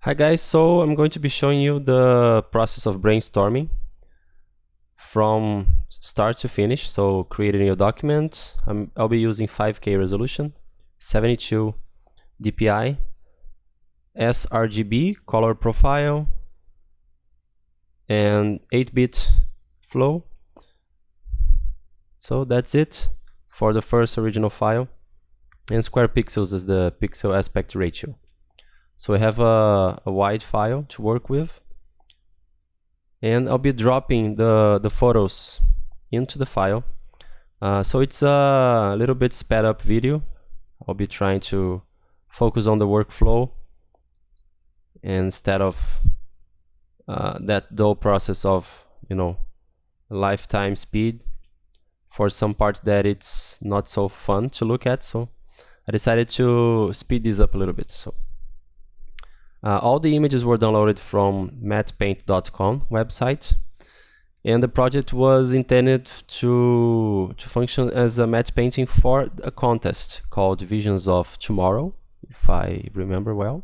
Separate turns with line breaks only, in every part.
Hi guys, so I'm going to be showing you the process of brainstorming from start to finish. So creating a document, I'll be using 5K resolution, 72 DPI, sRGB color profile, and 8-bit flow. So that's it for the first original file, and square pixels is the pixel aspect ratio. So I have a wide file to work with, and I'll be dropping the photos into the file. So it's a little bit sped up video. I'll be trying to focus on the workflow instead of that dull process of, lifetime speed for some parts that it's not so fun to look at. So I decided to speed this up a little bit. So all the images were downloaded from mattpaint.com website, and the project was intended to function as a matte painting for a contest called Visions of Tomorrow, if I remember well.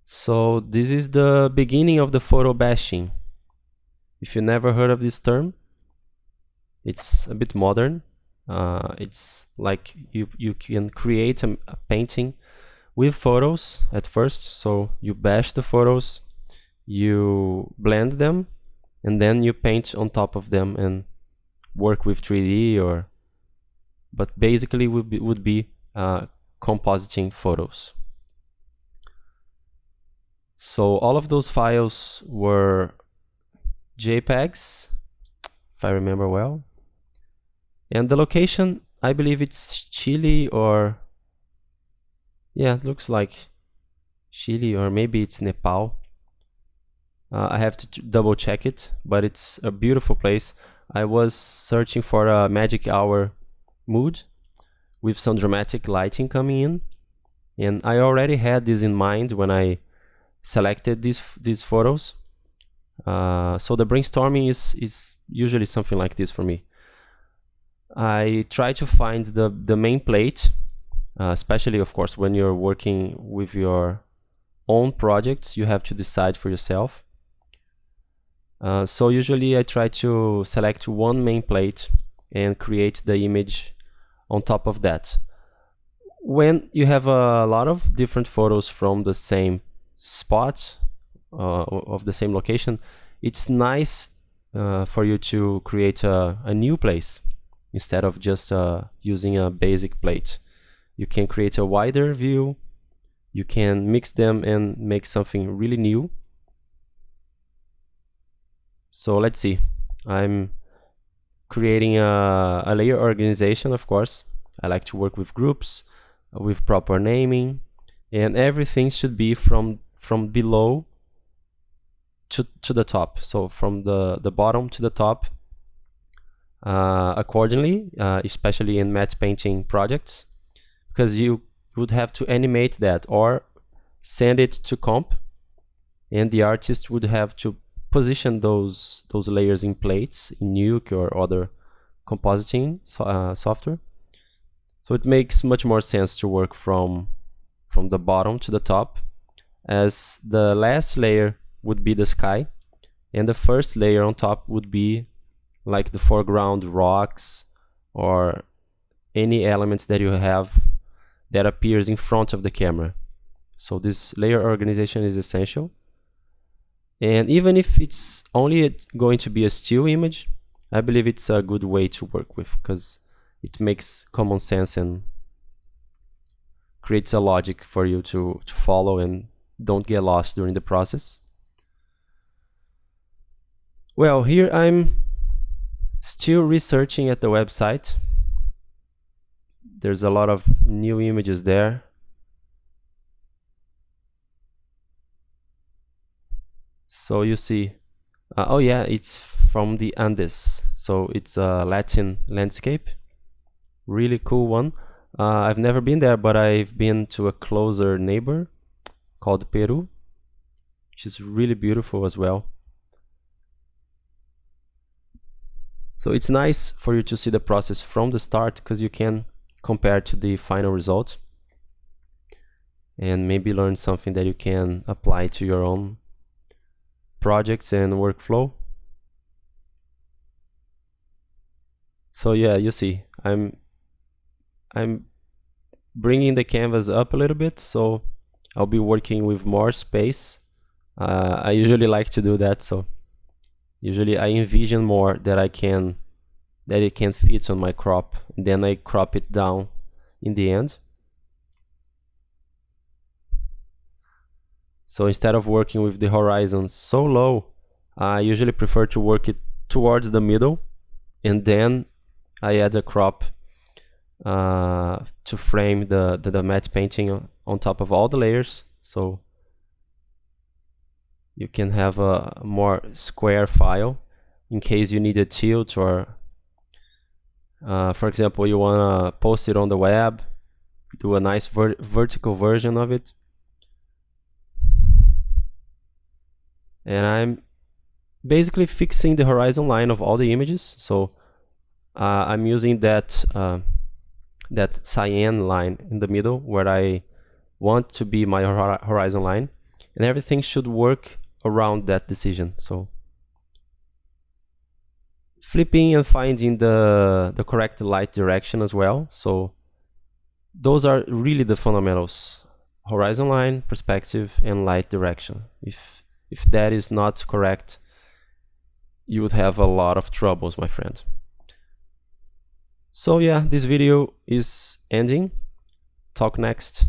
So this is the beginning of the photo bashing. If you never heard of this term, it's a bit modern. It's like you can create a painting with photos at first. So you bash the photos, you blend them, and then you paint on top of them and work with 3D but basically would be compositing photos. So all of those files were JPEGs, if I remember well. And the location, I believe it's Chile, or yeah, it looks like Chile, or maybe it's Nepal. I have to double check it, but it's a beautiful place. I was searching for a magic hour mood with some dramatic lighting coming in, and I already had this in mind when I selected these photos. So the brainstorming is usually something like this for me. I try to find the main plate, especially of course when you're working with your own projects, you have to decide for yourself. So usually I try to select one main plate and create the image on top of that. When you have a lot of different photos from the same spot, of the same location, it's nice for you to create a new place instead of just using a basic plate. You can create a wider view, you can mix them and make something really new. So let's see, I'm creating a layer organization. Of course, I like to work with groups, with proper naming, and everything should be from below to the top, so from the bottom to the top, accordingly, especially in matte painting projects, because you would have to animate that or send it to comp, and the artist would have to position those layers in plates in Nuke or other compositing software. So it makes much more sense to work from the bottom to the top, as the last layer would be the sky and the first layer on top would be like the foreground rocks or any elements that you have that appears in front of the camera. So this layer organization is essential. And even if it's only going to be a still image, I believe it's a good way to work with, because it makes common sense and creates a logic for you to follow and don't get lost during the process. Well, here I'm still researching at the website. There's a lot of new images there. So you see, oh yeah, it's from the Andes. So it's a Latin landscape. Really cool one. I've never been there, but I've been to a closer neighbor called Peru, which is really beautiful as well. So it's nice for you to see the process from the start, because you can compared to the final result, and maybe learn something that you can apply to your own projects and workflow. So yeah, you see, I'm bringing the canvas up a little bit, so I'll be working with more space. I usually like to do that, so usually I envision more that it can fit on my crop, and then I crop it down in the end. So instead of working with the horizon so low, I usually prefer to work it towards the middle, and then I add a crop to frame the matte painting on top of all the layers, so you can have a more square file in case you need a tilt, or for example, you want to post it on the web, do a nice vertical version of it. And I'm basically fixing the horizon line of all the images, so I'm using that cyan line in the middle where I want to be my horizon line, and everything should work around that decision. So flipping and finding the correct light direction as well. So those are really the fundamentals: horizon line, perspective, and light direction. If that is not correct, you would have a lot of troubles, my friend. So yeah, this video is ending. Talk next.